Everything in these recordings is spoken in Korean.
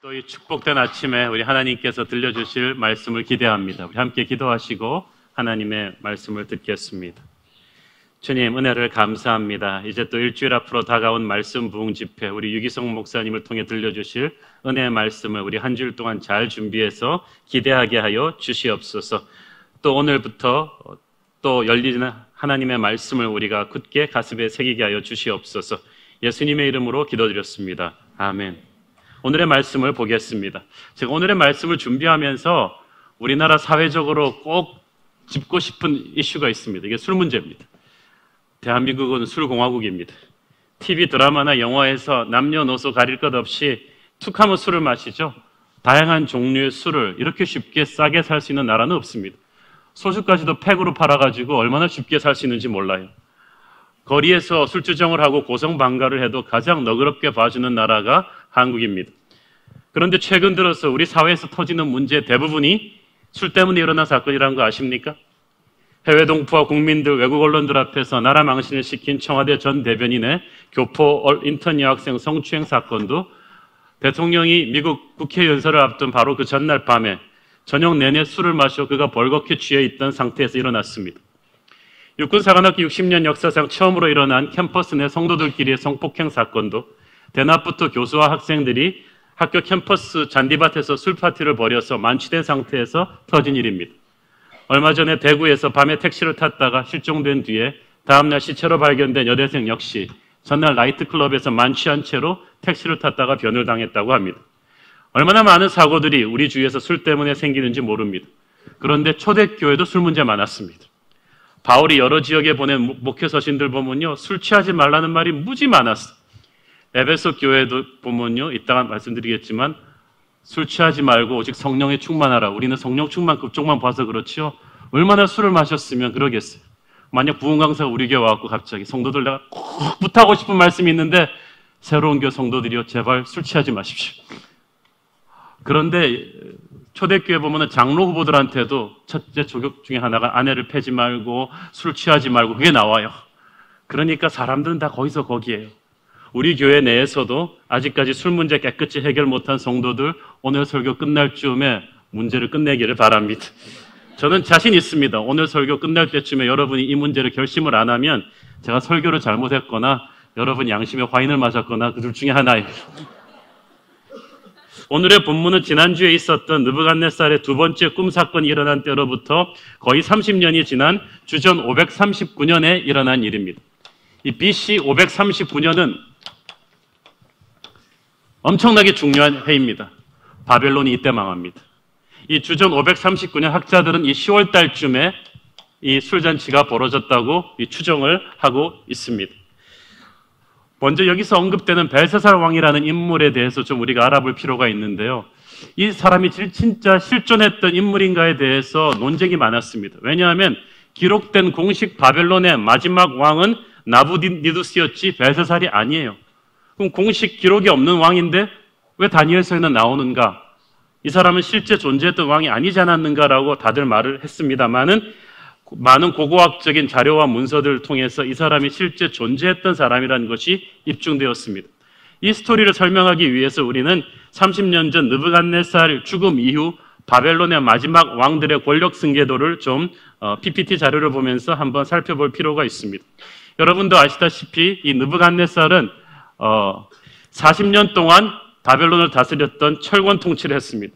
또 이 축복된 아침에 우리 하나님께서 들려주실 말씀을 기대합니다. 우리 함께 기도하시고 하나님의 말씀을 듣겠습니다. 주님, 은혜를 감사합니다. 이제 또 일주일 앞으로 다가온 말씀 부흥 집회, 우리 유기성 목사님을 통해 들려주실 은혜의 말씀을 우리 한 주일 동안 잘 준비해서 기대하게 하여 주시옵소서. 또 오늘부터 또 열리는 하나님의 말씀을 우리가 굳게 가슴에 새기게 하여 주시옵소서. 예수님의 이름으로 기도드렸습니다. 아멘. 오늘의 말씀을 보겠습니다. 제가 오늘의 말씀을 준비하면서 우리나라 사회적으로 꼭 짚고 싶은 이슈가 있습니다. 이게 술 문제입니다. 대한민국은 술공화국입니다. TV 드라마나 영화에서 남녀노소 가릴 것 없이 툭하면 술을 마시죠. 다양한 종류의 술을 이렇게 쉽게 싸게 살 수 있는 나라는 없습니다. 소주까지도 팩으로 팔아가지고 얼마나 쉽게 살 수 있는지 몰라요. 거리에서 술주정을 하고 고성방가를 해도 가장 너그럽게 봐주는 나라가 한국입니다. 그런데 최근 들어서 우리 사회에서 터지는 문제 대부분이 술 때문에 일어난 사건이라는 거 아십니까? 해외 동포와 국민들, 외국 언론들 앞에서 나라 망신을 시킨 청와대 전 대변인의 교포 인턴 여학생 성추행 사건도 대통령이 미국 국회 연설을 앞둔 바로 그 전날 밤에 저녁 내내 술을 마셔 그가 벌겋게 취해 있던 상태에서 일어났습니다. 육군사관학교 60년 역사상 처음으로 일어난 캠퍼스 내 성도들끼리의 성폭행 사건도 대낮부터 교수와 학생들이 학교 캠퍼스 잔디밭에서 술파티를 벌여서 만취된 상태에서 터진 일입니다. 얼마 전에 대구에서 밤에 택시를 탔다가 실종된 뒤에 다음날 시체로 발견된 여대생 역시 전날 나이트클럽에서 만취한 채로 택시를 탔다가 변을 당했다고 합니다. 얼마나 많은 사고들이 우리 주위에서 술 때문에 생기는지 모릅니다. 그런데 초대교회도 술 문제 많았습니다. 바울이 여러 지역에 보낸 목회 서신들 보면요, 술 취하지 말라는 말이 무지 많았어요. 에베소 교회도 보면요, 이따가 말씀드리겠지만 술 취하지 말고 오직 성령에 충만하라. 우리는 성령 충만 그쪽만 봐서 그렇지요. 얼마나 술을 마셨으면 그러겠어요. 만약 부흥 강사가 우리 교회 와갖고 갑자기 성도들 내가 꼭 부탁하고 싶은 말씀이 있는데 새로운 교회 성도들이요, 제발 술 취하지 마십시오. 그런데 초대교회 보면은 장로 후보들한테도 첫째 조격 중에 하나가 아내를 패지 말고 술 취하지 말고 그게 나와요. 그러니까 사람들은 다 거기서 거기에요. 우리 교회 내에서도 아직까지 술 문제 깨끗이 해결 못한 성도들 오늘 설교 끝날 즈음에 문제를 끝내기를 바랍니다. 저는 자신 있습니다. 오늘 설교 끝날 때쯤에 여러분이 이 문제를 결심을 안 하면 제가 설교를 잘못했거나 여러분 양심에 화인을 맞았거나 그 둘 중에 하나예요. 오늘의 본문은 지난주에 있었던 느부갓네살의 두 번째 꿈 사건이 일어난 때로부터 거의 30년이 지난 주전 539년에 일어난 일입니다. 이 BC 539년은 엄청나게 중요한 해입니다. 바벨론이 이때 망합니다. 이 주전 539년 학자들은 이 10월 달쯤에 이 술잔치가 벌어졌다고 이 추정을 하고 있습니다. 먼저 여기서 언급되는 벨사살 왕이라는 인물에 대해서 좀 우리가 알아볼 필요가 있는데요. 이 사람이 진짜 실존했던 인물인가에 대해서 논쟁이 많았습니다. 왜냐하면 기록된 공식 바벨론의 마지막 왕은 나부니두스였지 벨사살이 아니에요. 그럼 공식 기록이 없는 왕인데 왜 다니엘서에는 나오는가? 이 사람은 실제 존재했던 왕이 아니지 않았는가라고 다들 말을 했습니다만은 많은 고고학적인 자료와 문서들을 통해서 이 사람이 실제 존재했던 사람이라는 것이 입증되었습니다. 이 스토리를 설명하기 위해서 우리는 30년 전 느부갓네살 죽음 이후 바벨론의 마지막 왕들의 권력 승계도를 좀 PPT 자료를 보면서 한번 살펴볼 필요가 있습니다. 여러분도 아시다시피 이 느부갓네살은 40년 동안 바벨론을 다스렸던 철권 통치를 했습니다.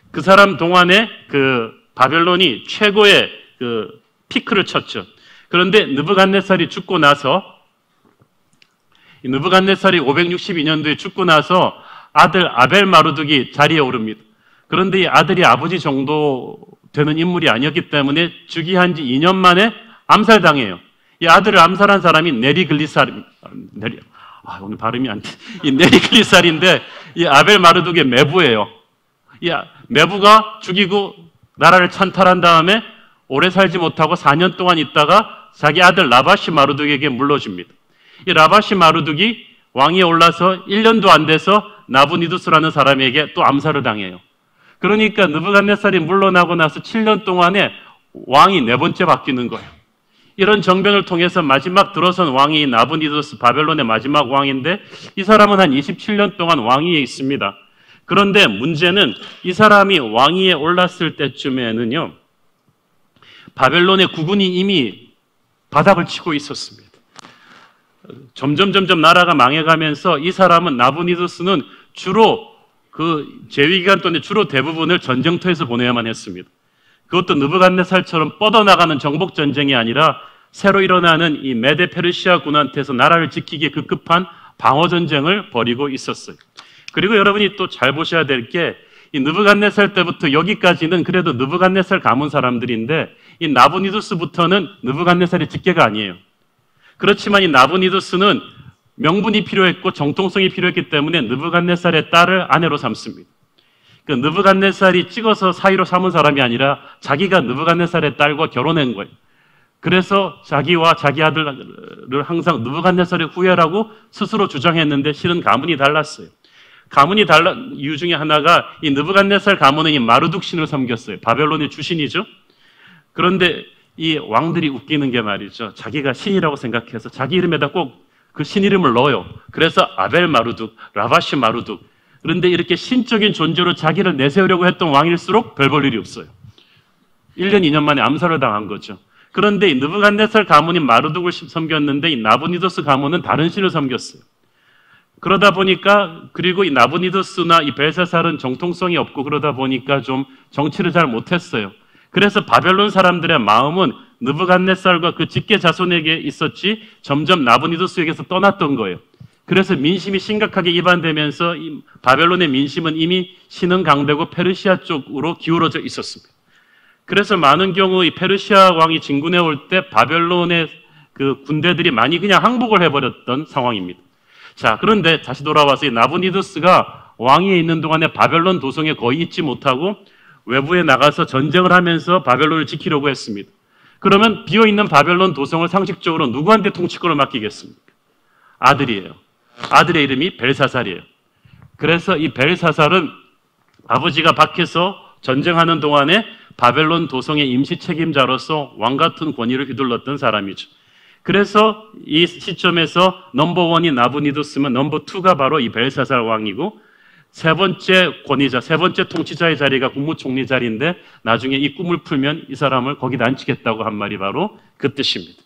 그 사람 동안에 그 바벨론이 최고의 그 피크를 쳤죠. 그런데 느부갓네살이 죽고 나서 느부갓네살이 562년도에 죽고 나서 아들 아벨 마르둑이 자리에 오릅니다. 그런데 이 아들이 아버지 정도 되는 인물이 아니었기 때문에 즉위한 지 2년 만에 암살당해요. 이 아들을 암살한 사람이 오늘 발음이 안 돼. 이 네리글리살인데 이 아벨 마르둑의 매부예요. 이 매부가 죽이고 나라를 찬탈한 다음에 오래 살지 못하고 4년 동안 있다가 자기 아들 라바시 마르둑에게 물러줍니다. 이 라바시 마르둑이 왕위에 올라서 1년도 안 돼서 나부니두스라는 사람에게 또 암살을 당해요. 그러니까 느부갓네살이 물러나고 나서 7년 동안에 왕이 4번째 바뀌는 거예요. 이런 정변을 통해서 마지막 들어선 왕이 나부니두스 바벨론의 마지막 왕인데 이 사람은 한 27년 동안 왕위에 있습니다. 그런데 문제는 이 사람이 왕위에 올랐을 때쯤에는요, 바벨론의 국군이 이미 바닥을 치고 있었습니다. 점점 나라가 망해가면서 이 사람은 나부니두스는 주로 그 재위기간 동안에 주로 대부분을 전쟁터에서 보내야만 했습니다. 그것도 느부갓네살처럼 뻗어나가는 정복 전쟁이 아니라 새로 일어나는 이 메데 페르시아 군한테서 나라를 지키기에 급급한 방어 전쟁을 벌이고 있었어요. 그리고 여러분이 또 잘 보셔야 될 게 이 느부갓네살 때부터 여기까지는 그래도 느부갓네살 가문 사람들인데 이 나부니두스부터는 느부갓네살의 직계가 아니에요. 그렇지만 이 나부니두스는 명분이 필요했고 정통성이 필요했기 때문에 느부갓네살의 딸을 아내로 삼습니다. 그 느부갓네살이 찍어서 사위로 삼은 사람이 아니라 자기가 느부갓네살의 딸과 결혼한 거예요. 그래서 자기와 자기 아들을 항상 느부갓네살의 후예라고 스스로 주장했는데 실은 가문이 달랐어요. 가문이 달란 이유 중에 하나가 이 느부갓네살 가문은 이 마르둑 신을 섬겼어요. 바벨론의 주신이죠. 그런데 이 왕들이 웃기는 게 말이죠. 자기가 신이라고 생각해서 자기 이름에다 꼭 그 신 이름을 넣어요. 그래서 아벨 마르둑, 라바시 마르둑. 그런데 이렇게 신적인 존재로 자기를 내세우려고 했던 왕일수록 별 볼 일이 없어요. 1년, 2년 만에 암살을 당한 거죠. 그런데 이 느부갓네살 가문이 마르둑을 섬겼는데 이 나부니두스 가문은 다른 신을 섬겼어요. 그러다 보니까 그리고 이 나부니두스나 이 벨사살은 정통성이 없고 그러다 보니까 좀 정치를 잘 못했어요. 그래서 바벨론 사람들의 마음은 느부갓네살과 그 직계 자손에게 있었지 점점 나부니두스에게서 떠났던 거예요. 그래서 민심이 심각하게 이반되면서 이 바벨론의 민심은 이미 신흥 강대국 페르시아 쪽으로 기울어져 있었습니다. 그래서 많은 경우 이 페르시아 왕이 진군해 올 때 바벨론의 그 군대들이 많이 그냥 항복을 해버렸던 상황입니다. 자, 그런데 다시 돌아와서 이 나부니두스가 왕위에 있는 동안에 바벨론 도성에 거의 있지 못하고 외부에 나가서 전쟁을 하면서 바벨론을 지키려고 했습니다. 그러면 비어있는 바벨론 도성을 상식적으로 누구한테 통치권을 맡기겠습니까? 아들이에요. 아들의 이름이 벨사살이에요. 그래서 이 벨사살은 아버지가 밖에서 전쟁하는 동안에 바벨론 도성의 임시 책임자로서 왕 같은 권위를 휘둘렀던 사람이죠. 그래서 이 시점에서 넘버1이 나부니두스면 넘버2가 바로 이 벨사살 왕이고 세 번째 권위자, 세 번째 통치자의 자리가 국무총리 자리인데 나중에 이 꿈을 풀면 이 사람을 거기다 앉히겠다고 한 말이 바로 그 뜻입니다.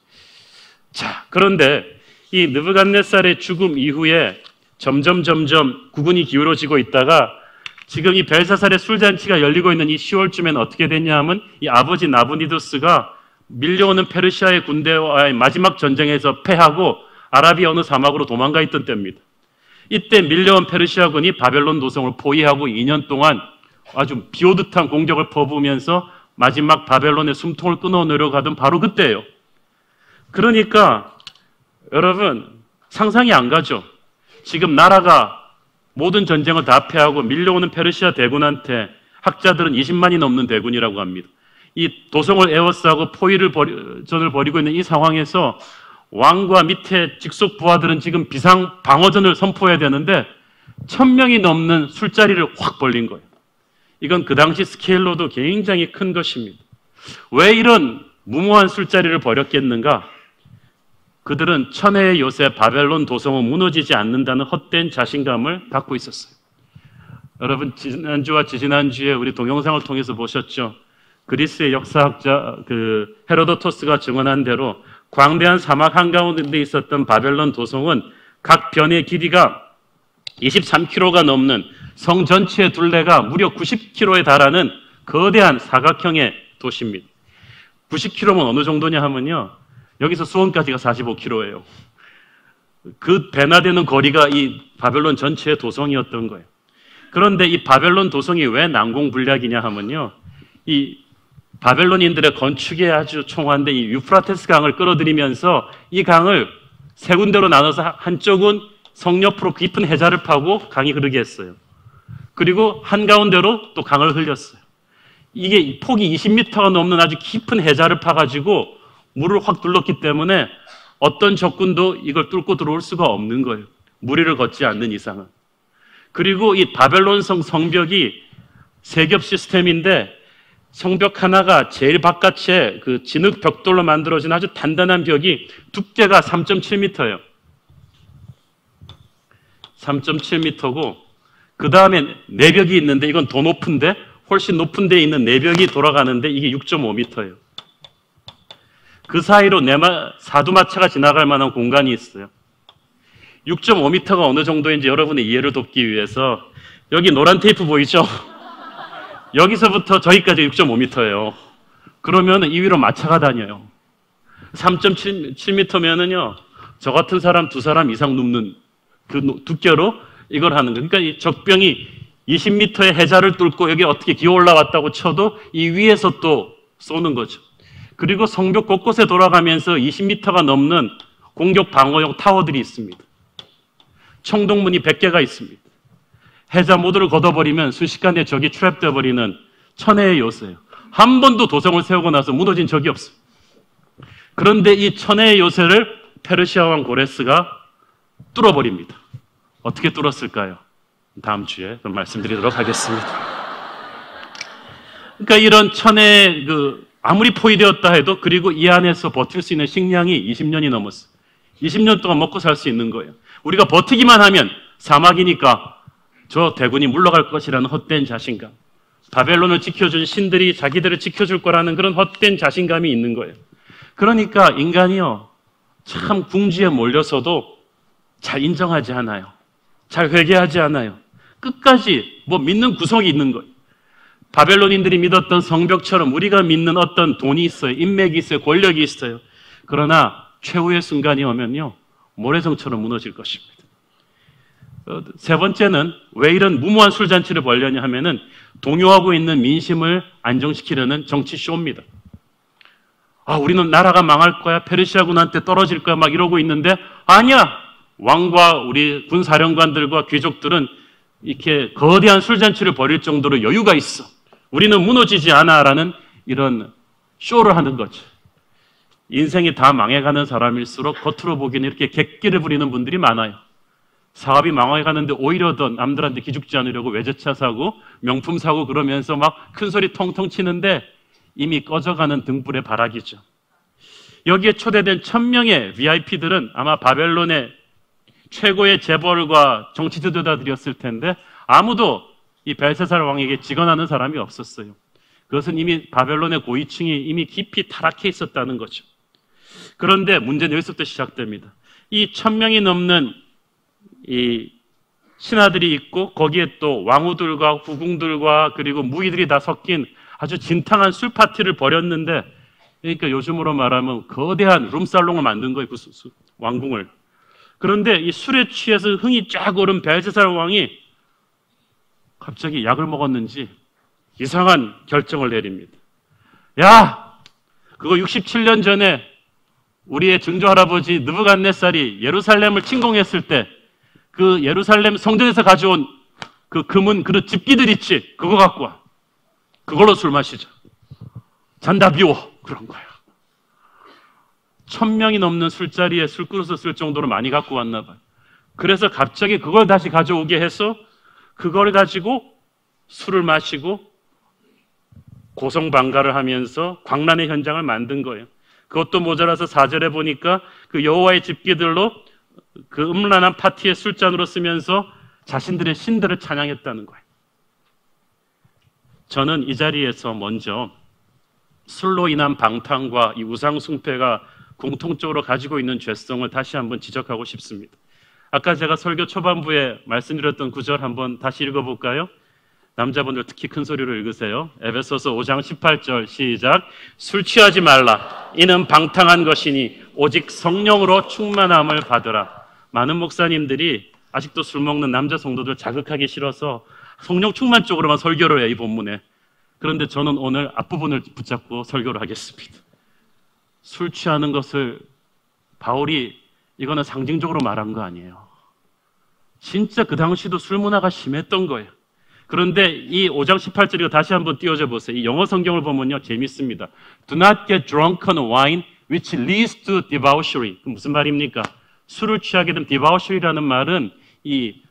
자, 그런데 이 느부갓네살의 죽음 이후에 점점 국군이 기울어지고 있다가 지금 이 벨사살의 술잔치가 열리고 있는 이 10월쯤에는 어떻게 됐냐 하면 이 아버지 나부니두스가 밀려오는 페르시아의 군대와의 마지막 전쟁에서 패하고 아라비아 어느 사막으로 도망가 있던 때입니다. 이때 밀려온 페르시아군이 바벨론 도성을 포위하고 2년 동안 아주 비오듯한 공격을 퍼부으면서 마지막 바벨론의 숨통을 끊어내려고 하던 바로 그때예요. 그러니까 여러분 상상이 안 가죠. 지금 나라가 모든 전쟁을 다 패하고 밀려오는 페르시아 대군한테 학자들은 20만이 넘는 대군이라고 합니다. 이 도성을 에워싸고 전을 벌이고 있는 이 상황에서 왕과 밑에 직속 부하들은 지금 비상 방어전을 선포해야 되는데 1000명이 넘는 술자리를 확 벌린 거예요. 이건 그 당시 스케일로도 굉장히 큰 것입니다. 왜 이런 무모한 술자리를 벌였겠는가? 그들은 천혜의 요새 바벨론 도성은 무너지지 않는다는 헛된 자신감을 갖고 있었어요. 여러분 지난주와 지지난주에 우리 동영상을 통해서 보셨죠? 그리스의 역사학자 헤로도토스가 증언한 대로 광대한 사막 한가운데 있었던 바벨론 도성은 각 변의 길이가 23km가 넘는 성 전체의 둘레가 무려 90km에 달하는 거대한 사각형의 도시입니다. 90km면 어느 정도냐 하면요. 여기서 수원까지가 45km예요. 그 배나 되는 거리가 이 바벨론 전체의 도성이었던 거예요. 그런데 이 바벨론 도성이 왜 난공불락이냐 하면요. 이 바벨론인들의 건축에 아주 총한데 이 유프라테스 강을 끌어들이면서 이 강을 세 군데로 나눠서 한쪽은 성 옆으로 깊은 해자를 파고 강이 흐르게 했어요. 그리고 한가운데로 또 강을 흘렸어요. 이게 폭이 20m가 넘는 아주 깊은 해자를 파가지고 물을 확 둘렀기 때문에 어떤 적군도 이걸 뚫고 들어올 수가 없는 거예요. 무리를 걷지 않는 이상은. 그리고 이 바벨론 성벽이 세겹 시스템인데 성벽 하나가 제일 바깥에 그 진흙 벽돌로 만들어진 아주 단단한 벽이 두께가 3.7m예요. 3.7m고 그 다음에 내벽이 있는데 이건 더 높은데 훨씬 높은 데에 있는 내벽이 돌아가는데 이게 6.5m예요. 그 사이로 사두마차가 지나갈 만한 공간이 있어요. 6.5m가 어느 정도인지 여러분의 이해를 돕기 위해서 여기 노란 테이프 보이죠? 여기서부터 저기까지 6.5m예요. 그러면 이 위로 마차가 다녀요. 3.7m면은요, 저 같은 사람 2사람 이상 눕는 그 두께로 이걸 하는 거예요. 그러니까 이 적병이 20m의 해자를 뚫고 여기 어떻게 기어 올라왔다고 쳐도 이 위에서 또 쏘는 거죠. 그리고 성벽 곳곳에 돌아가면서 20m가 넘는 공격 방어용 타워들이 있습니다. 청동문이 100개가 있습니다. 해자 모두를 걷어버리면 순식간에 적이 트랩되어 버리는 천혜의 요새예요. 한 번도 도성을 세우고 나서 무너진 적이 없어요. 그런데 이 천혜의 요새를 페르시아 왕 고레스가 뚫어버립니다. 어떻게 뚫었을까요? 다음 주에 말씀드리도록 하겠습니다. 그러니까 이런 천혜 아무리 포위되었다 해도 그리고 이 안에서 버틸 수 있는 식량이 20년이 넘었어요. 20년 동안 먹고 살 수 있는 거예요. 우리가 버티기만 하면 사막이니까 저 대군이 물러갈 것이라는 헛된 자신감. 바벨론을 지켜준 신들이 자기들을 지켜줄 거라는 그런 헛된 자신감이 있는 거예요. 그러니까 인간이요, 참 궁지에 몰려서도 잘 인정하지 않아요. 잘 회개하지 않아요. 끝까지 믿는 구석이 있는 거예요. 바벨론인들이 믿었던 성벽처럼 우리가 믿는 어떤 돈이 있어요. 인맥이 있어요. 권력이 있어요. 그러나 최후의 순간이 오면요, 모래성처럼 무너질 것입니다. 세 번째는 왜 이런 무모한 술잔치를 벌려냐 하면은 동요하고 있는 민심을 안정시키려는 정치쇼입니다. 우리는 나라가 망할 거야. 페르시아군한테 떨어질 거야. 막 이러고 있는데 아니야. 왕과 우리 군사령관들과 귀족들은 이렇게 거대한 술잔치를 벌일 정도로 여유가 있어. 우리는 무너지지 않아. 라는 이런 쇼를 하는 거죠. 인생이 다 망해가는 사람일수록 겉으로 보기에는 이렇게 객기를 부리는 분들이 많아요. 사업이 망해가는데 오히려 더 남들한테 기죽지 않으려고 외제차 사고 명품 사고 그러면서 막 큰소리 통통 치는데 이미 꺼져가는 등불의 바락이죠. 여기에 초대된 1000명의 VIP들은 아마 바벨론의 최고의 재벌과 정치 지도자들이었을 텐데 아무도 이 벨사살 왕에게 직언하는 사람이 없었어요. 그것은 이미 바벨론의 고위층이 이미 깊이 타락해 있었다는 거죠. 그런데 문제는 여기서부터 시작됩니다. 이 1000명이 넘는 이 신하들이 있고 거기에 또 왕후들과 후궁들과 그리고 무기들이 다 섞인 아주 진탕한 술 파티를 벌였는데, 그러니까 요즘으로 말하면 거대한 룸살롱을 만든 거예요. 그 왕궁을. 그런데 이 술에 취해서 흥이 쫙 오른 벨사살 왕이 갑자기 약을 먹었는지 이상한 결정을 내립니다. 야, 그거 67년 전에 우리의 증조 할아버지 느부갓네살이 예루살렘을 침공했을 때 그 예루살렘 성전에서 가져온 그 금은 그릇 집기들 있지, 그거 갖고 와. 그걸로 술 마시자. 잔다 비워. 그런 거야. 1000명이 넘는 술자리에 술그릇을 쓸 정도로 많이 갖고 왔나 봐요. 그래서 갑자기 그걸 다시 가져오게 해서 그걸 가지고 술을 마시고 고성방가를 하면서 광란의 현장을 만든 거예요. 그것도 모자라서 4절에 보니까 그 여호와의 집기들로 그 음란한 파티의 술잔으로 쓰면서 자신들의 신들을 찬양했다는 거예요. 저는 이 자리에서 먼저 술로 인한 방탕과 이 우상 숭배가 공통적으로 가지고 있는 죄성을 다시 한번 지적하고 싶습니다. 아까 제가 설교 초반부에 말씀드렸던 구절 한번 다시 읽어볼까요? 남자분들 특히 큰 소리로 읽으세요. 에베소서 5장 18절 시작. 술 취하지 말라. 이는 방탕한 것이니 오직 성령으로 충만함을 받으라. 많은 목사님들이 아직도 술 먹는 남자 성도들 자극하기 싫어서 성령 충만 쪽으로만 설교를 해요, 이 본문에. 그런데 저는 오늘 앞부분을 붙잡고 설교를 하겠습니다. 술 취하는 것을 바울이 이거는 상징적으로 말한 거 아니에요. 진짜 그 당시도 술 문화가 심했던 거예요. 그런데 이 5장 18절 다시 한번 띄워줘 보세요. 이 영어 성경을 보면요, 재밌습니다. Do not get drunk on wine which leads to debauchery. 무슨 말입니까? 술을 취하게 된 debauchery라는 말은 이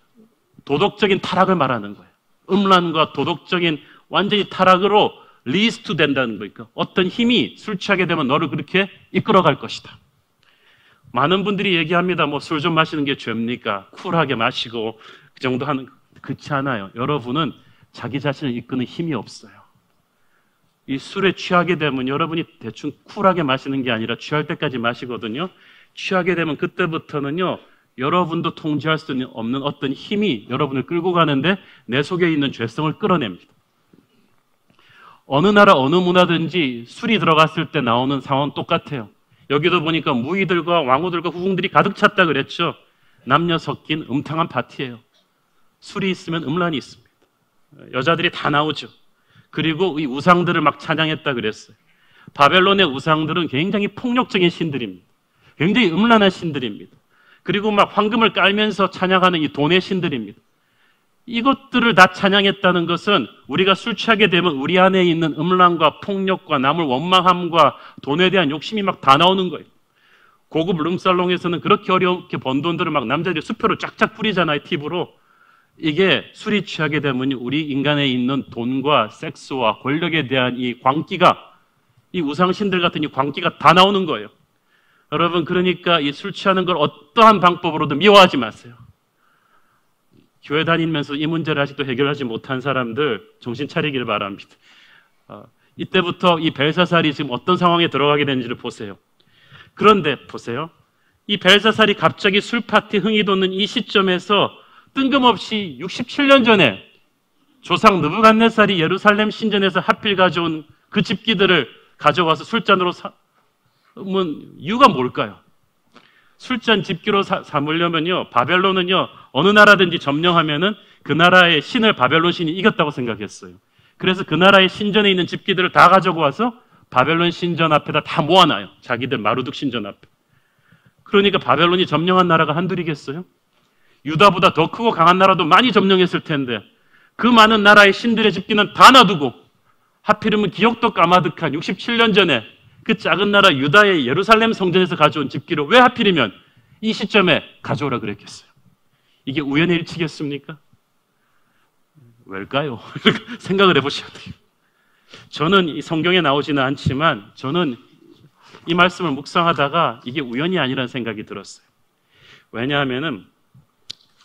도덕적인 타락을 말하는 거예요. 음란과 도덕적인 완전히 타락으로 leads to 된다는 거니까 어떤 힘이 술 취하게 되면 너를 그렇게 이끌어갈 것이다. 많은 분들이 얘기합니다. 술 좀 마시는 게 죄입니까? 쿨하게 마시고 그 정도 하는. 그렇지 않아요. 여러분은 자기 자신을 이끄는 힘이 없어요. 이 술에 취하게 되면 여러분이 대충 쿨하게 마시는 게 아니라 취할 때까지 마시거든요. 취하게 되면 그때부터는요, 여러분도 통제할 수 없는 어떤 힘이 여러분을 끌고 가는데 내 속에 있는 죄성을 끌어냅니다. 어느 나라 어느 문화든지 술이 들어갔을 때 나오는 상황은 똑같아요. 여기도 보니까 무희들과 왕후들과 후궁들이 가득 찼다 그랬죠. 남녀 섞인 음탕한 파티예요. 술이 있으면 음란이 있습니다. 여자들이 다 나오죠. 그리고 이 우상들을 막 찬양했다 그랬어요. 바벨론의 우상들은 굉장히 폭력적인 신들입니다. 굉장히 음란한 신들입니다. 그리고 막 황금을 깔면서 찬양하는 이 돈의 신들입니다. 이것들을 다 찬양했다는 것은 우리가 술 취하게 되면 우리 안에 있는 음란과 폭력과 남을 원망함과 돈에 대한 욕심이 막 다 나오는 거예요. 고급 룸살롱에서는 그렇게 어렵게 번 돈들을 막 남자들이 수표로 쫙쫙 뿌리잖아요, 팁으로. 이게 술이 취하게 되면 우리 인간에 있는 돈과 섹스와 권력에 대한 이 광기가, 이 우상신들 같은 이 광기가 다 나오는 거예요. 여러분, 그러니까 이 술 취하는 걸 어떠한 방법으로도 미워하지 마세요. 교회 다니면서 이 문제를 아직도 해결하지 못한 사람들 정신 차리길 바랍니다. 이때부터 이 벨사살이 지금 어떤 상황에 들어가게 되는지를 보세요. 그런데 보세요. 이 벨사살이 갑자기 술 파티 흥이 돋는 이 시점에서 뜬금없이 67년 전에 조상 느부갓네살이 예루살렘 신전에서 하필 가져온 그 집기들을 가져와서 술잔으로 삼은 이유가 뭘까요? 술잔 집기로 삼으려면요, 바벨론은요, 어느 나라든지 점령하면은 그 나라의 신을 바벨론 신이 이겼다고 생각했어요. 그래서 그 나라의 신전에 있는 집기들을 다 가지고 와서 바벨론 신전 앞에다 다 모아놔요. 자기들 마루둑 신전 앞에. 그러니까 바벨론이 점령한 나라가 한둘이겠어요? 유다보다 더 크고 강한 나라도 많이 점령했을 텐데 그 많은 나라의 신들의 집기는 다 놔두고 하필이면 기억도 까마득한 67년 전에 그 작은 나라 유다의 예루살렘 성전에서 가져온 집기를 왜 하필이면 이 시점에 가져오라 그랬겠어요? 이게 우연의 일치겠습니까? 왜일까요? 생각을 해보셔야 돼요. 저는 이 성경에 나오지는 않지만 저는 이 말씀을 묵상하다가 이게 우연이 아니라는 생각이 들었어요. 왜냐하면은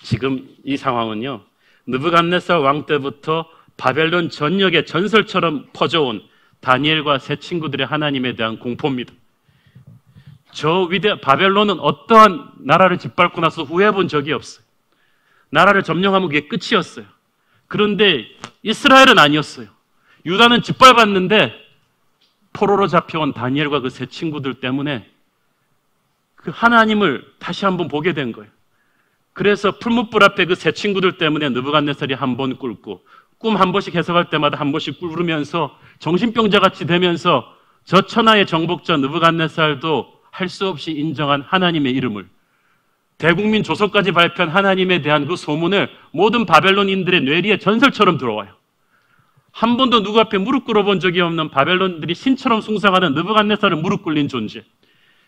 지금 이 상황은요, 느부갓네살 왕 때부터 바벨론 전역에 전설처럼 퍼져온 다니엘과 세 친구들의 하나님에 대한 공포입니다. 바벨론은 어떠한 나라를 짓밟고 나서 후회해본 적이 없어요. 나라를 점령하면 그게 끝이었어요. 그런데 이스라엘은 아니었어요. 유다는 짓밟았는데 포로로 잡혀온 다니엘과 그 세 친구들 때문에 그 하나님을 다시 한번 보게 된 거예요. 그래서 풀무불 앞에 그 세 친구들 때문에 느부갓네살이 한 번 꿇고 꿈 한 번씩 해석할 때마다 한 번씩 꿇으면서 정신병자같이 되면서 저 천하의 정복자 느부갓네살도 할 수 없이 인정한 하나님의 이름을, 대국민 조서까지 발표한 하나님에 대한 그 소문을 모든 바벨론인들의 뇌리에 전설처럼 들어와요. 한 번도 누구 앞에 무릎 꿇어본 적이 없는 바벨론들이 신처럼 숭상하는 느부갓네살을 무릎 꿇린 존재.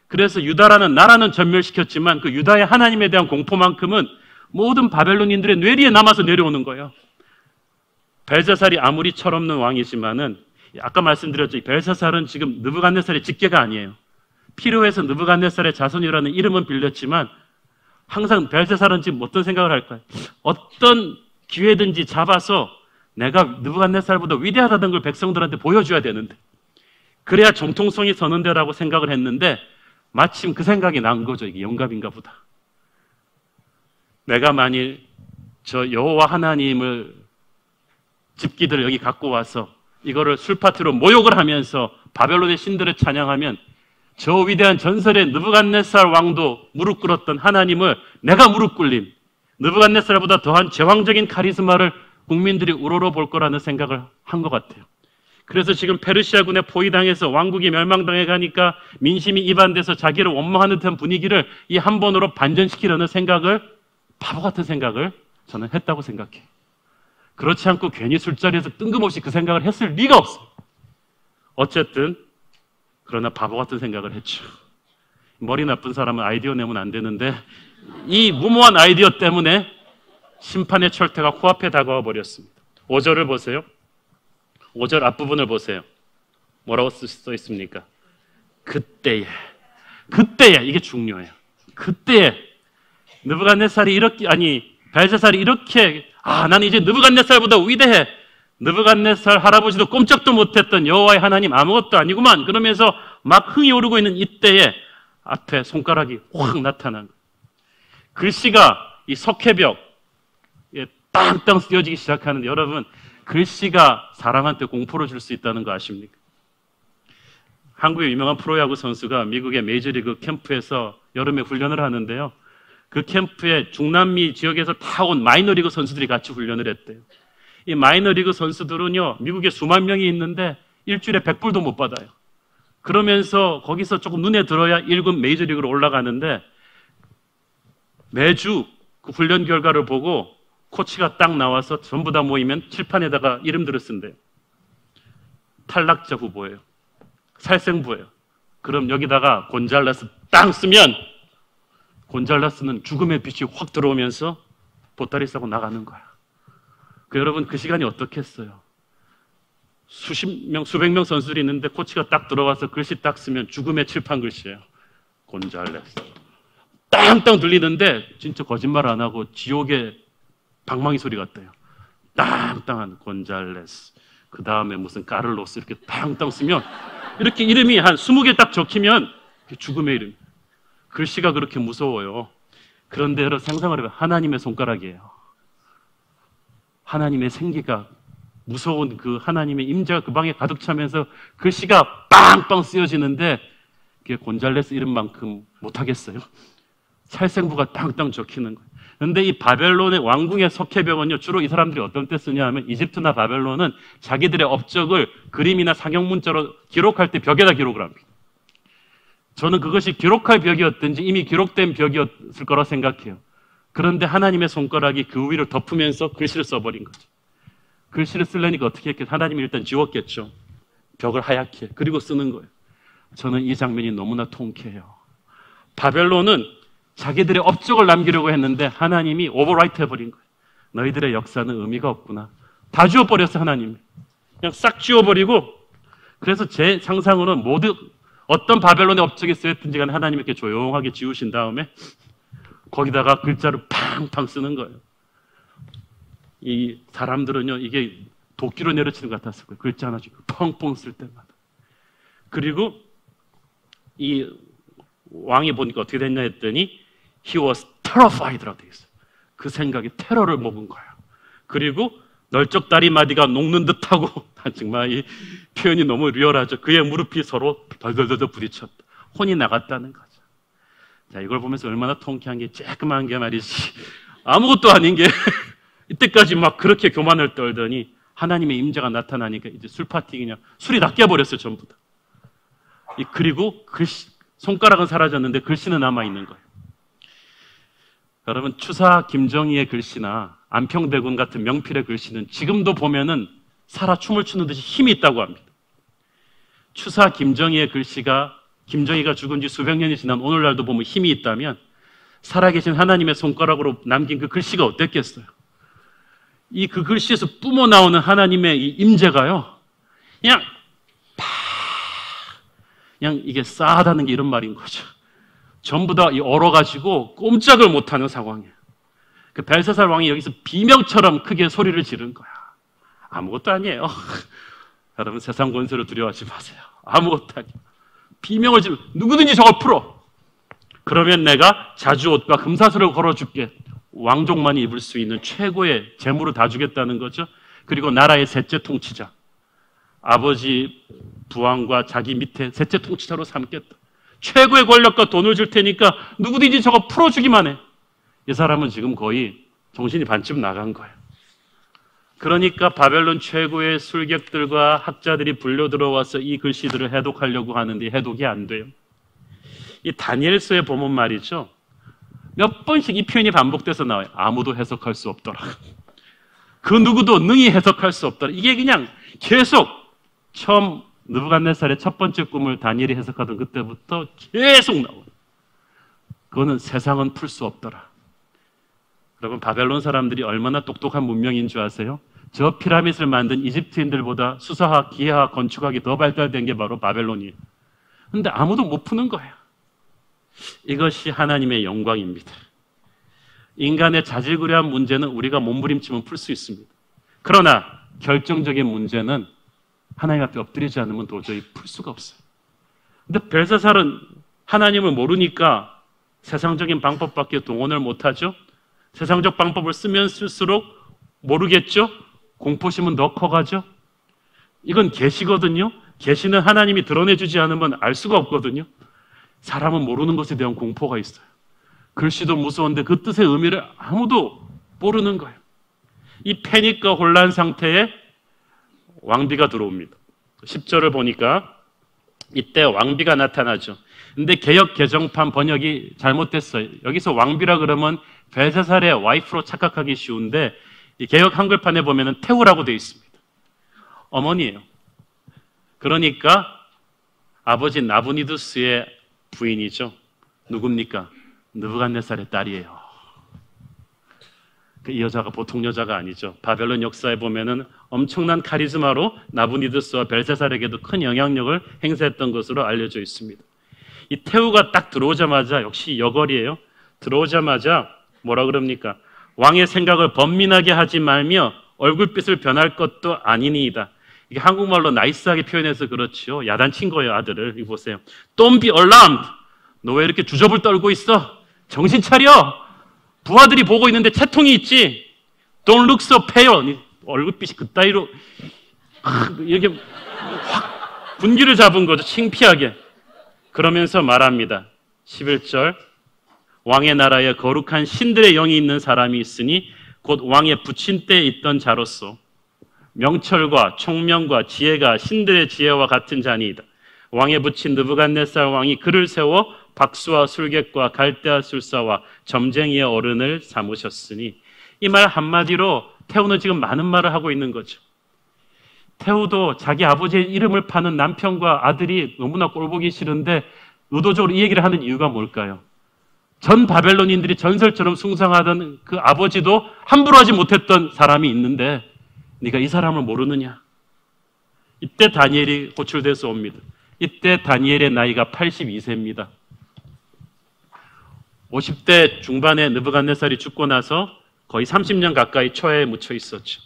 그래서 유다라는 나라는 전멸시켰지만 그 유다의 하나님에 대한 공포만큼은 모든 바벨론인들의 뇌리에 남아서 내려오는 거예요. 벨사살이 아무리 철없는 왕이지만은 아까 말씀드렸죠. 벨사살은 지금 느부갓네살의 직계가 아니에요. 필요해서 느부갓네살의 자손이라는 이름은 빌렸지만 항상 벨사살은 지금 어떤 생각을 할까요? 어떤 기회든지 잡아서 내가 느부갓네살보다 위대하다는 걸 백성들한테 보여줘야 되는데 그래야 정통성이 서는 데라고 생각을 했는데 마침 그 생각이 난 거죠. 이게 영감인가 보다. 내가 만일 저 여호와 하나님을 집기들을 여기 갖고 와서 이거를 술파티로 모욕을 하면서 바벨론의 신들을 찬양하면 저 위대한 전설의 느부갓네살 왕도 무릎 꿇었던 하나님을 내가 무릎 꿇림, 느부갓네살보다 더한 제왕적인 카리스마를 국민들이 우러러 볼 거라는 생각을 한 것 같아요. 그래서 지금 페르시아군에 포위당해서 왕국이 멸망당해 가니까 민심이 이반돼서 자기를 원망하는 듯한 분위기를 이 한 번으로 반전시키려는 생각을, 바보 같은 생각을 저는 했다고 생각해요. 그렇지 않고 괜히 술자리에서 뜬금없이 그 생각을 했을 리가 없어요. 어쨌든 그러나 바보 같은 생각을 했죠. 머리 나쁜 사람은 아이디어 내면 안 되는데 이 무모한 아이디어 때문에 심판의 철퇴가 코앞에 다가와 버렸습니다. 5절을 보세요. 5절 앞부분을 보세요. 뭐라고 써 있습니까? 그때에 이게 중요해요. 그때에 느부갓네살이 벨사살이 이렇게 아, 나는 이제 느부갓네살보다 위대해. 느부갓네살 할아버지도 꼼짝도 못했던 여호와의 하나님 아무것도 아니구만. 그러면서 막 흥이 오르고 있는 이때에 앞에 손가락이 확 나타난 거예요. 글씨가 이 석회벽에 땅땅 쓰여지기 시작하는데, 여러분, 글씨가 사람한테 공포를 줄 수 있다는 거 아십니까? 한국의 유명한 프로야구 선수가 미국의 메이저리그 캠프에서 여름에 훈련을 하는데요. 그 캠프에 중남미 지역에서 다 온 마이너리그 선수들이 같이 훈련을 했대요. 이 마이너리그 선수들은요, 미국에 수만 명이 있는데 일주일에 100불도 못 받아요. 그러면서 거기서 조금 눈에 들어야 1군 메이저리그로 올라가는데, 매주 그 훈련 결과를 보고 코치가 딱 나와서 전부 다 모이면 칠판에다가 이름들을 쓴대요. 탈락자 후보예요. 살생부예요. 그럼 여기다가 곤잘레스 땅 쓰면 곤잘레스는 죽음의 빛이 확 들어오면서 보따리 싸고 나가는 거야. 여러분, 그 시간이 어떻겠어요? 수십 명, 수백 명 선수들이 있는데 코치가 딱 들어와서 글씨 딱 쓰면 죽음의 칠판 글씨예요. 곤잘레스. 땅땅 들리는데 진짜 거짓말 안 하고 지옥의 방망이 소리 같대요. 땅땅한 곤잘레스. 그 다음에 무슨 까를로스 이렇게 땅땅 쓰면 이렇게 이름이 한 20개 딱 적히면 죽음의 이름. 글씨가 그렇게 무서워요. 그런데 여러분 상상을 해봐요. 하나님의 손가락이에요. 하나님의 생기가 무서운 그 하나님의 임재가 그 방에 가득 차면서 글씨가 빵빵 쓰여지는데 그게 곤잘레스 이름만큼 못하겠어요. 살생부가 땅땅 적히는 거예요. 그런데 이 바벨론의 왕궁의 석회벽은요, 주로 이 사람들이 어떤 때 쓰냐 하면, 이집트나 바벨론은 자기들의 업적을 그림이나 상형문자로 기록할 때 벽에다 기록을 합니다. 저는 그것이 기록할 벽이었든지 이미 기록된 벽이었을 거라 생각해요. 그런데 하나님의 손가락이 그 위를 덮으면서 글씨를 써버린 거죠. 글씨를 쓰려니까 어떻게 했겠어요? 하나님이 일단 지웠겠죠. 벽을 하얗게. 그리고 쓰는 거예요. 저는 이 장면이 너무나 통쾌해요. 바벨론은 자기들의 업적을 남기려고 했는데 하나님이 오버라이트 해버린 거예요. 너희들의 역사는 의미가 없구나. 다 지워버렸어, 하나님이. 그냥 싹 지워버리고, 그래서 제 상상으로는 모두 어떤 바벨론의 업적이 쓰였든지 간에 하나님이 이렇게 조용하게 지우신 다음에 거기다가 글자를 팡팡 쓰는 거예요. 이 사람들은요, 이게 도끼로 내려치는 것 같았을 거예요. 글자 하나씩 펑펑 쓸 때마다. 그리고 이 왕이 보니까 어떻게 됐냐 했더니 He was terrified라고 되어 있어요. 그 생각이 테러를 먹은 거예요. 그리고 널쩍 다리마디가 녹는 듯하고, 정말 이 표현이 너무 리얼하죠. 그의 무릎이 서로 덜덜덜 부딪혔다. 혼이 나갔다는 거죠. 자, 이걸 보면서 얼마나 통쾌한 게, 쬐끄만 게 말이지. 아무것도 아닌 게 이때까지 막 그렇게 교만을 떨더니 하나님의 임재가 나타나니까 이제 술 파티 그냥 술이 다 깨버렸어요, 전부 다. 그리고 글씨, 손가락은 사라졌는데 글씨는 남아있는 거예요. 여러분, 추사 김정희의 글씨나 안평대군 같은 명필의 글씨는 지금도 보면은 살아 춤을 추는 듯이 힘이 있다고 합니다. 추사 김정희의 글씨가, 김정희가 죽은 지 수백 년이 지난 오늘날도 보면 힘이 있다면, 살아계신 하나님의 손가락으로 남긴 그 글씨가 어땠겠어요? 그 글씨에서 뿜어나오는 하나님의 이 임재가요, 그냥 이게 싸하다는 게 이런 말인 거죠. 전부 다 얼어가지고 꼼짝을 못하는 상황이에요. 그 벨사살 왕이 여기서 비명처럼 크게 소리를 지른 거야. 아무것도 아니에요. 여러분, 세상 권세를 두려워하지 마세요. 아무것도 아니에요. 비명을 지르, 누구든지 저걸 풀어. 그러면 내가 자주옷과 금사슬을 걸어줄게. 왕족만이 입을 수 있는 최고의 재물을 다 주겠다는 거죠. 그리고 나라의 셋째 통치자, 아버지 부왕과 자기 밑에 셋째 통치자로 삼겠다. 최고의 권력과 돈을 줄 테니까 누구든지 저거 풀어주기만 해. 이 사람은 지금 거의 정신이 반쯤 나간 거예요. 그러니까 바벨론 최고의 술객들과 학자들이 불려 들어와서 이 글씨들을 해독하려고 하는데 해독이 안 돼요. 이 다니엘서에 보면 말이죠, 몇 번씩 이 표현이 반복돼서 나와요. 아무도 해석할 수 없더라. 그 누구도 능히 해석할 수 없더라. 이게 그냥 계속 처음 느부갓네살의 첫 번째 꿈을 다니엘이 해석하던 그때부터 계속 나와요. 그거는 세상은 풀 수 없더라. 여러분, 바벨론 사람들이 얼마나 똑똑한 문명인 줄 아세요? 저 피라밋을 만든 이집트인들보다 수사학, 기하학, 건축학이 더 발달된 게 바로 바벨론이에요. 그런데 아무도 못 푸는 거예요. 이것이 하나님의 영광입니다. 인간의 자질구레한 문제는 우리가 몸부림치면 풀 수 있습니다. 그러나 결정적인 문제는 하나님 앞에 엎드리지 않으면 도저히 풀 수가 없어요. 근데 벨사살은 하나님을 모르니까 세상적인 방법밖에 동원을 못하죠. 세상적 방법을 쓰면 쓸수록 모르겠죠. 공포심은 더 커가죠. 이건 계시거든요. 계시는 하나님이 드러내주지 않으면 알 수가 없거든요. 사람은 모르는 것에 대한 공포가 있어요. 글씨도 무서운데 그 뜻의 의미를 아무도 모르는 거예요. 이 패닉과 혼란 상태에 왕비가 들어옵니다. 10절을 보니까 이때 왕비가 나타나죠. 근데 개역 개정판 번역이 잘못됐어요. 여기서 왕비라 그러면 벨사살의 와이프로 착각하기 쉬운데 이 개역 한글판에 보면은 태우라고 되어 있습니다. 어머니예요. 그러니까 아버지 나부니두스의 부인이죠. 누굽니까? 느부갓네살의 딸이에요. 이 여자가 보통 여자가 아니죠. 바벨론 역사에 보면은 엄청난 카리스마로 나부니두스와 벨사살에게도 큰 영향력을 행사했던 것으로 알려져 있습니다. 이 태우가 딱 들어오자마자 역시 여걸이에요. 들어오자마자 뭐라 그럽니까? 왕의 생각을 번민하게 하지 말며 얼굴빛을 변할 것도 아니니이다. 이게 한국말로 나이스하게 표현해서 그렇지요. 야단친 거예요, 아들을. 이거 보세요. Don't be alarmed. 너 왜 이렇게 주접을 떨고 있어? 정신 차려. 부하들이 보고 있는데 채통이 있지. Don't look so pale. 얼굴빛이 그따위로 이렇게 확 분기를 잡은 거죠. 창피하게. 그러면서 말합니다. 11절. 왕의 나라에 거룩한 신들의 영이 있는 사람이 있으니 곧 왕의 부친 때에 있던 자로서 명철과 총명과 지혜가 신들의 지혜와 같은 자니이다. 왕의 부친 느부갓네살 왕이 그를 세워 박수와 술객과 갈대아 술사와 점쟁이의 어른을 삼으셨으니, 이 말 한마디로 태우는 지금 많은 말을 하고 있는 거죠. 태우도 자기 아버지의 이름을 파는 남편과 아들이 너무나 꼴보기 싫은데 의도적으로 이 얘기를 하는 이유가 뭘까요? 전 바벨론인들이 전설처럼 숭상하던 그 아버지도 함부로 하지 못했던 사람이 있는데 네가 이 사람을 모르느냐? 이때 다니엘이 호출돼서 옵니다. 이때 다니엘의 나이가 82세입니다. 50대 중반에 느부갓네살이 죽고 나서 거의 30년 가까이 초야에 묻혀 있었죠.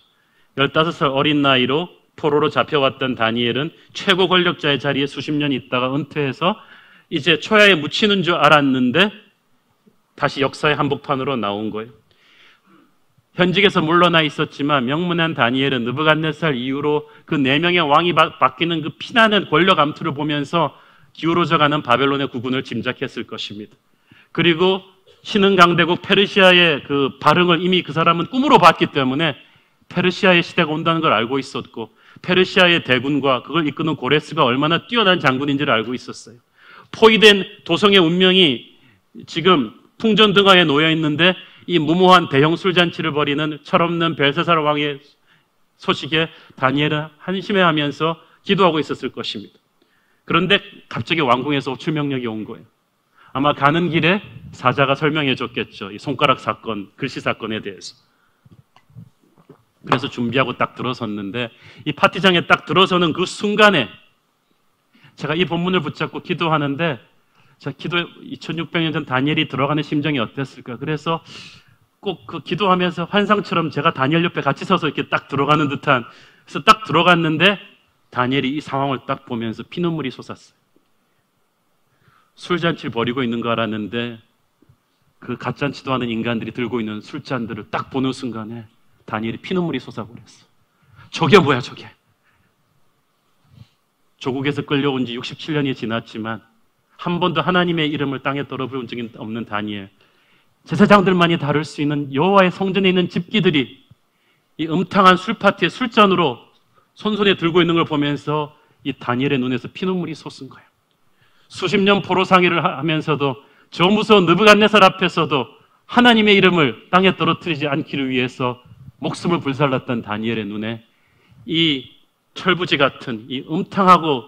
15살 어린 나이로 포로로 잡혀왔던 다니엘은 최고 권력자의 자리에 수십 년 있다가 은퇴해서 이제 초야에 묻히는 줄 알았는데 다시 역사의 한복판으로 나온 거예요. 현직에서 물러나 있었지만 명문한 다니엘은 느부갓네살 이후로 그 4명의 왕이 바뀌는 그 피나는 권력 암투를 보면서 기울어져가는 바벨론의 국운을 짐작했을 것입니다. 그리고 신흥 강대국 페르시아의 그 발흥을 이미 그 사람은 꿈으로 봤기 때문에 페르시아의 시대가 온다는 걸 알고 있었고, 페르시아의 대군과 그걸 이끄는 고레스가 얼마나 뛰어난 장군인지를 알고 있었어요. 포위된 도성의 운명이 지금 풍전등화에 놓여 있는데 이 무모한 대형 술잔치를 벌이는 철없는 벨사살 왕의 소식에 다니엘은 한심해하면서 기도하고 있었을 것입니다. 그런데 갑자기 왕궁에서 호출 명령이 온 거예요. 아마 가는 길에 사자가 설명해 줬겠죠. 이 손가락 사건, 글씨 사건에 대해서. 그래서 준비하고 딱 들어섰는데 이 파티장에 딱 들어서는 그 순간에 제가 이 본문을 붙잡고 기도하는데, 자, 2600년 전 다니엘이 들어가는 심정이 어땠을까? 그래서 꼭 그 기도하면서 환상처럼 제가 다니엘 옆에 같이 서서 이렇게 딱 들어가는 듯한, 그래서 딱 들어갔는데 다니엘이 이 상황을 딱 보면서 피눈물이 솟았어요. 술잔치를 벌이고 있는 거 알았는데 그 갓잔치도 하는 인간들이 들고 있는 술잔들을 딱 보는 순간에 다니엘이 피눈물이 솟아버렸어. 저게 뭐야, 저게. 조국에서 끌려온 지 67년이 지났지만 한 번도 하나님의 이름을 땅에 떨어본 적이 없는 다니엘, 제사장들만이 다룰 수 있는 여호와의 성전에 있는 집기들이 이 음탕한 술파티의 술잔으로 손손에 들고 있는 걸 보면서 이 다니엘의 눈에서 피눈물이 솟은 거예요. 수십 년 포로 상의를 하면서도 저 무서운 느부갓네살 앞에서도 하나님의 이름을 땅에 떨어뜨리지 않기를 위해서 목숨을 불살랐던 다니엘의 눈에 이 철부지 같은 이 음탕하고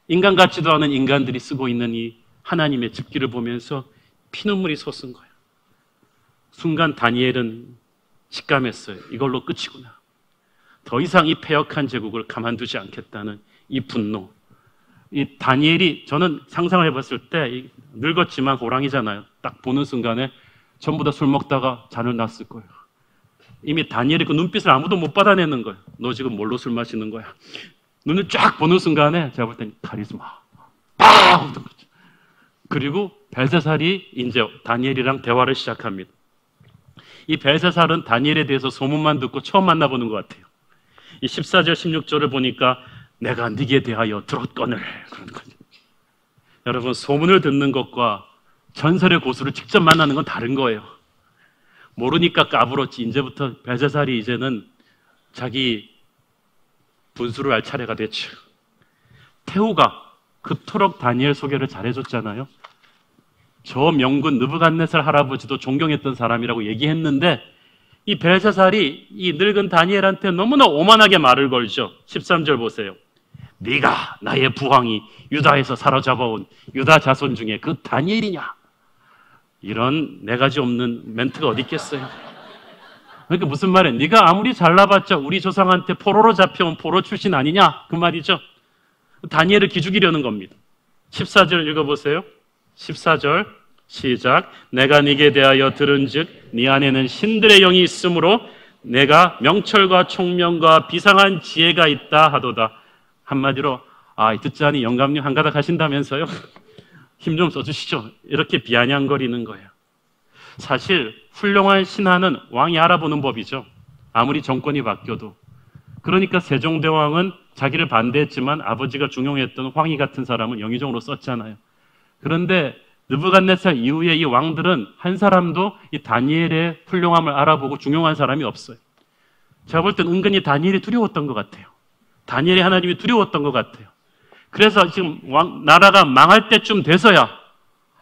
인간 같지도 않은 인간들이 쓰고 있는 이 하나님의 집기를 보면서 피눈물이 솟은 거예요. 순간 다니엘은 직감했어요. 이걸로 끝이구나. 더 이상 이 패역한 제국을 가만두지 않겠다는 이 분노. 이 다니엘이, 저는 상상을 해봤을 때 늙었지만 호랑이잖아요. 딱 보는 순간에 전부 다 술 먹다가 잔을 놨을 거예요. 이미 다니엘의 그 눈빛을 아무도 못 받아내는 거예요. 너 지금 뭘로 술 마시는 거야? 눈을 쫙 보는 순간에 제가 볼 땐 카리스마. 빡! 그리고 벨사살이 이제 다니엘이랑 대화를 시작합니다. 이 벨사살은 다니엘에 대해서 소문만 듣고 처음 만나보는 것 같아요. 이 14절, 16절을 보니까 내가 네게 대하여 들었거늘 그런 거죠. 여러분, 소문을 듣는 것과 전설의 고수를 직접 만나는 건 다른 거예요. 모르니까 까불었지. 이제부터 벨사살이 이제는 자기 분수를 알 차례가 됐죠. 태후가 그토록 다니엘 소개를 잘해줬잖아요. 저 명군 느부갓네살 할아버지도 존경했던 사람이라고 얘기했는데 이 벨사살이 이 늙은 다니엘한테 너무나 오만하게 말을 걸죠. 13절 보세요. 네가 나의 부왕이 유다에서 사로잡아온 유다 자손 중에 그 다니엘이냐? 이런 네 가지 없는 멘트가 어디 있겠어요? 그러니까 무슨 말이에요? 네가 아무리 잘나봤자 우리 조상한테 포로로 잡혀온 포로 출신 아니냐? 그 말이죠. 다니엘을 기죽이려는 겁니다. 14절 읽어보세요. 14절 시작. 내가 네게 대하여 들은즉 네 안에는 신들의 영이 있으므로 내가 명철과 총명과 비상한 지혜가 있다 하도다. 한마디로 듣자니 영감님 한가닥 하신다면서요? 힘 좀 써주시죠. 이렇게 비아냥거리는 거예요. 사실 훌륭한 신하는 왕이 알아보는 법이죠. 아무리 정권이 바뀌어도. 그러니까 세종대왕은 자기를 반대했지만 아버지가 중용했던 황희 같은 사람은 영의정으로 썼잖아요. 그런데 느부갓네살 이후에 이 왕들은 한 사람도 이 다니엘의 훌륭함을 알아보고 중용한 사람이 없어요. 제가 볼 땐 은근히 다니엘이 두려웠던 것 같아요. 다니엘이 하나님이 두려웠던 것 같아요. 그래서 지금 나라가 망할 때쯤 돼서야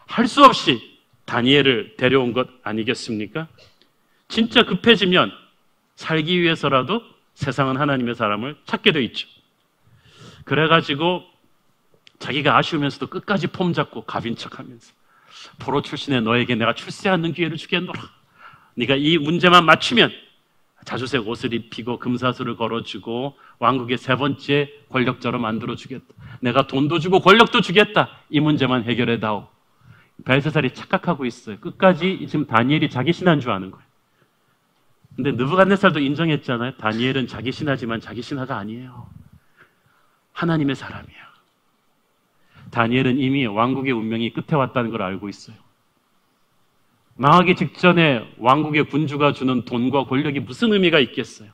할 수 없이 다니엘을 데려온 것 아니겠습니까? 진짜 급해지면 살기 위해서라도 세상은 하나님의 사람을 찾게 돼 있죠. 그래가지고 자기가 아쉬우면서도 끝까지 폼 잡고 갑인 척하면서 포로 출신의 너에게 내가 출세 않는 기회를 주겠노라. 네가 이 문제만 맞추면 자주색 옷을 입히고 금사슬을 걸어주고 왕국의 세 번째 권력자로 만들어주겠다. 내가 돈도 주고 권력도 주겠다. 이 문제만 해결해다오. 벨사살이 착각하고 있어요. 끝까지 지금 다니엘이 자기 신하인 줄 아는 거예요. 근데 느부갓네살도 인정했잖아요. 다니엘은 자기 신하지만 자기 신하가 아니에요. 하나님의 사람이에요. 다니엘은 이미 왕국의 운명이 끝에 왔다는 걸 알고 있어요. 망하기 직전에 왕국의 군주가 주는 돈과 권력이 무슨 의미가 있겠어요?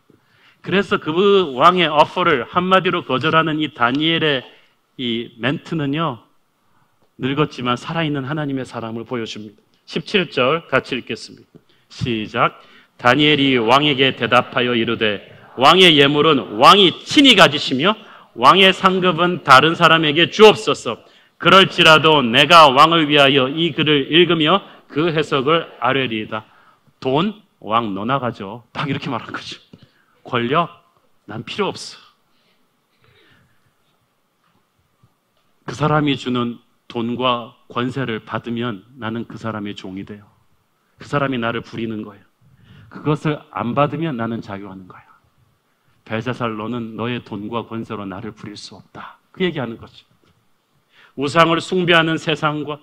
그래서 그 왕의 오퍼를 한마디로 거절하는 이 다니엘의 이 멘트는요, 늙었지만 살아있는 하나님의 사람을 보여줍니다. 17절 같이 읽겠습니다. 시작. 다니엘이 왕에게 대답하여 이르되 왕의 예물은 왕이 친히 가지시며 왕의 상급은 다른 사람에게 주옵소서. 그럴지라도 내가 왕을 위하여 이 글을 읽으며 그 해석을 아뢰리이다. 돈, 왕 너나 가져. 딱 이렇게 말한 거죠. 권력, 난 필요 없어. 그 사람이 주는 돈과 권세를 받으면 나는 그 사람의 종이 돼요. 그 사람이 나를 부리는 거예요. 그것을 안 받으면 나는 자유하는 거예요. 벨사살, 너는 너의 돈과 권세로 나를 부릴 수 없다. 그 얘기하는 거죠. 우상을 숭배하는 세상과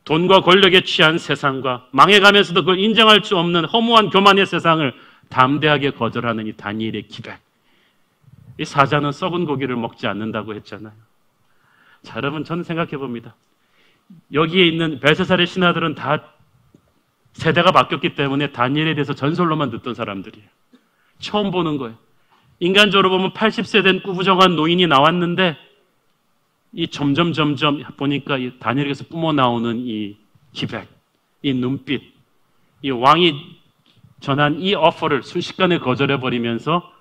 돈과 권력에 취한 세상과 망해가면서도 그걸 인정할 수 없는 허무한 교만의 세상을 담대하게 거절하는 이 다니엘의 기백. 이 사자는 썩은 고기를 먹지 않는다고 했잖아요. 자, 여러분, 저는 생각해 봅니다. 여기에 있는 벨사살의 신하들은 다 세대가 바뀌었기 때문에 다니엘에 대해서 전설로만 듣던 사람들이에요. 처음 보는 거예요. 인간적으로 보면 80세 된 꾸부정한 노인이 나왔는데 이 점점 보니까 이 다니엘에게서 뿜어 나오는 이 기백, 이 눈빛, 이 왕이 전한 이 오퍼를 순식간에 거절해버리면서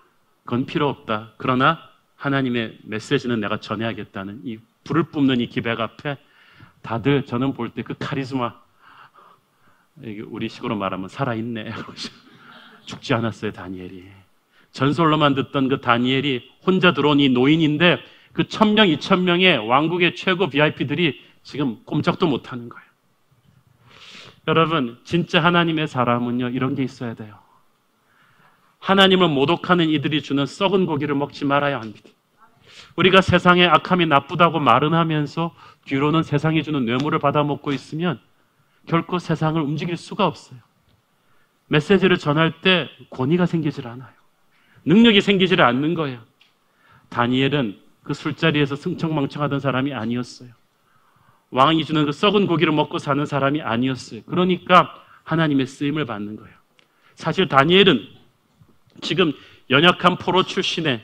그건 필요 없다. 그러나 하나님의 메시지는 내가 전해야겠다는 이 불을 뿜는 이 기백 앞에 다들 저는 볼 때 그 카리스마, 우리 식으로 말하면 살아있네. 죽지 않았어요, 다니엘이. 전설로만 듣던 그 다니엘이 혼자 들어온 이 노인인데 그 1000명, 2000명의 왕국의 최고 VIP들이 지금 꼼짝도 못하는 거예요. 여러분, 진짜 하나님의 사람은요, 이런 게 있어야 돼요. 하나님을 모독하는 이들이 주는 썩은 고기를 먹지 말아야 합니다. 우리가 세상의 악함이 나쁘다고 말은 하면서 뒤로는 세상이 주는 뇌물을 받아먹고 있으면 결코 세상을 움직일 수가 없어요. 메시지를 전할 때 권위가 생기질 않아요. 능력이 생기질 않는 거예요. 다니엘은 그 술자리에서 승청망청하던 사람이 아니었어요. 왕이 주는 그 썩은 고기를 먹고 사는 사람이 아니었어요. 그러니까 하나님의 쓰임을 받는 거예요. 사실 다니엘은 지금 연약한 포로 출신의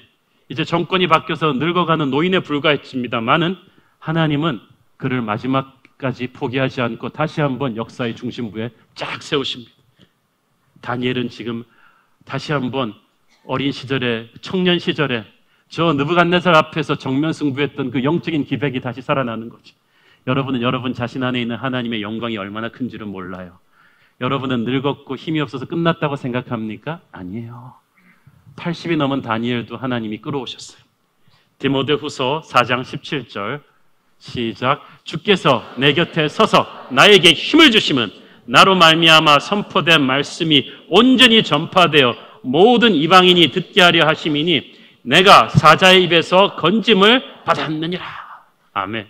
이제 정권이 바뀌어서 늙어가는 노인에 불과했습니다만은 하나님은 그를 마지막까지 포기하지 않고 다시 한번 역사의 중심부에 쫙 세우십니다. 다니엘은 지금 다시 한번 어린 시절에, 청년 시절에 저 느부갓네살 앞에서 정면 승부했던 그 영적인 기백이 다시 살아나는 거죠. 여러분은 여러분 자신 안에 있는 하나님의 영광이 얼마나 큰지를 몰라요. 여러분은 늙었고 힘이 없어서 끝났다고 생각합니까? 아니에요. 80이 넘은 다니엘도 하나님이 끌어오셨어요. 디모데후서 4장 17절 시작. 주께서 내 곁에 서서 나에게 힘을 주심은 나로 말미암아 선포된 말씀이 온전히 전파되어 모든 이방인이 듣게 하려 하심이니 내가 사자의 입에서 건짐을 받았느니라. 아멘.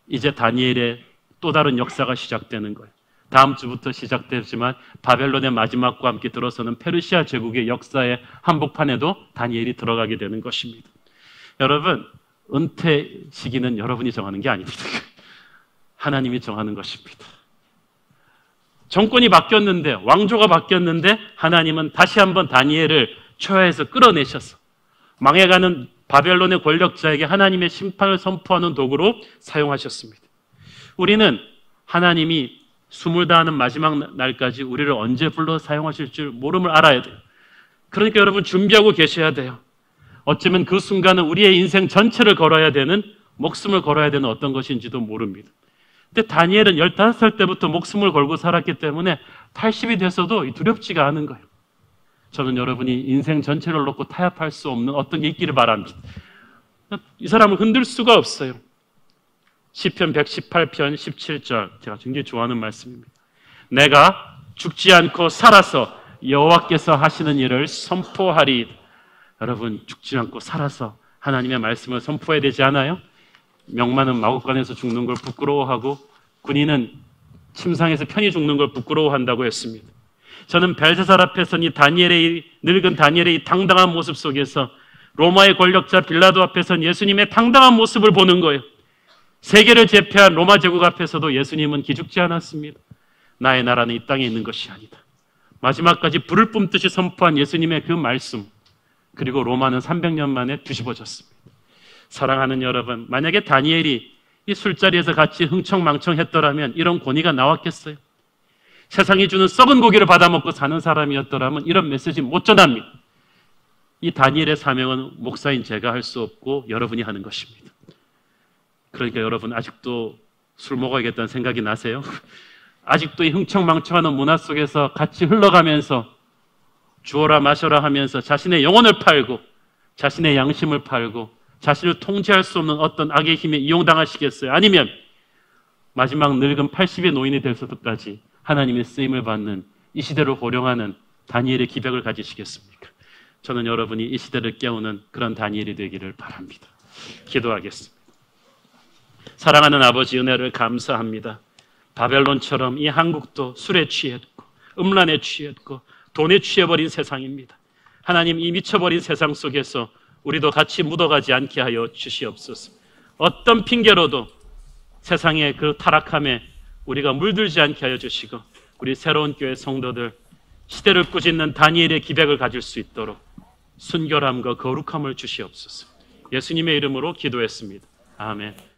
이제 다니엘의 또 다른 역사가 시작되는 거예요. 다음 주부터 시작되지만 바벨론의 마지막과 함께 들어서는 페르시아 제국의 역사의 한복판에도 다니엘이 들어가게 되는 것입니다. 여러분, 은퇴 시기는 여러분이 정하는 게 아닙니다. 하나님이 정하는 것입니다. 정권이 바뀌었는데, 왕조가 바뀌었는데 하나님은 다시 한번 다니엘을 초야에서 끌어내셔서 망해가는 바벨론의 권력자에게 하나님의 심판을 선포하는 도구로 사용하셨습니다. 우리는 하나님이 숨을 다하는 마지막 날까지 우리를 언제 불러 사용하실 줄 모름을 알아야 돼요. 그러니까 여러분 준비하고 계셔야 돼요. 어쩌면 그 순간은 우리의 인생 전체를 걸어야 되는, 목숨을 걸어야 되는 어떤 것인지도 모릅니다. 근데 다니엘은 15살 때부터 목숨을 걸고 살았기 때문에 80이 돼서도 두렵지가 않은 거예요. 저는 여러분이 인생 전체를 놓고 타협할 수 없는 어떤 게 있기를 바랍니다. 이 사람을 흔들 수가 없어요. 시편 118편 17절, 제가 굉장히 좋아하는 말씀입니다. 내가 죽지 않고 살아서 여호와께서 하시는 일을 선포하리. 여러분, 죽지 않고 살아서 하나님의 말씀을 선포해야 되지 않아요? 명만은 마구간에서 죽는 걸 부끄러워하고 군인은 침상에서 편히 죽는 걸 부끄러워한다고 했습니다. 저는 벨사살 앞에서 늙은 다니엘의 이 당당한 모습 속에서 로마의 권력자 빌라도 앞에선 예수님의 당당한 모습을 보는 거예요. 세계를 제패한 로마 제국 앞에서도 예수님은 기죽지 않았습니다. 나의 나라는 이 땅에 있는 것이 아니다. 마지막까지 불을 뿜듯이 선포한 예수님의 그 말씀, 그리고 로마는 300년 만에 뒤집어졌습니다. 사랑하는 여러분, 만약에 다니엘이 이 술자리에서 같이 흥청망청했더라면 이런 권위가 나왔겠어요? 세상이 주는 썩은 고기를 받아먹고 사는 사람이었더라면 이런 메시지 못 전합니다. 이 다니엘의 사명은 목사인 제가 할 수 없고 여러분이 하는 것입니다. 그러니까 여러분, 아직도 술 먹어야겠다는 생각이 나세요? 아직도 이 흥청망청하는 문화 속에서 같이 흘러가면서 주어라 마셔라 하면서 자신의 영혼을 팔고 자신의 양심을 팔고 자신을 통제할 수 없는 어떤 악의 힘에 이용당하시겠어요? 아니면 마지막 늙은 80의 노인이 될 때까지 하나님의 쓰임을 받는 이 시대를 호령하는 다니엘의 기백을 가지시겠습니까? 저는 여러분이 이 시대를 깨우는 그런 다니엘이 되기를 바랍니다. 기도하겠습니다. 사랑하는 아버지, 은혜를 감사합니다. 바벨론처럼 이 한국도 술에 취했고 음란에 취했고 돈에 취해버린 세상입니다. 하나님, 이 미쳐버린 세상 속에서 우리도 같이 묻어가지 않게 하여 주시옵소서. 어떤 핑계로도 세상의 그 타락함에 우리가 물들지 않게 하여 주시고 우리 새로운 교회 성도들 시대를 꾸짖는 다니엘의 기백을 가질 수 있도록 순결함과 거룩함을 주시옵소서. 예수님의 이름으로 기도했습니다. 아멘.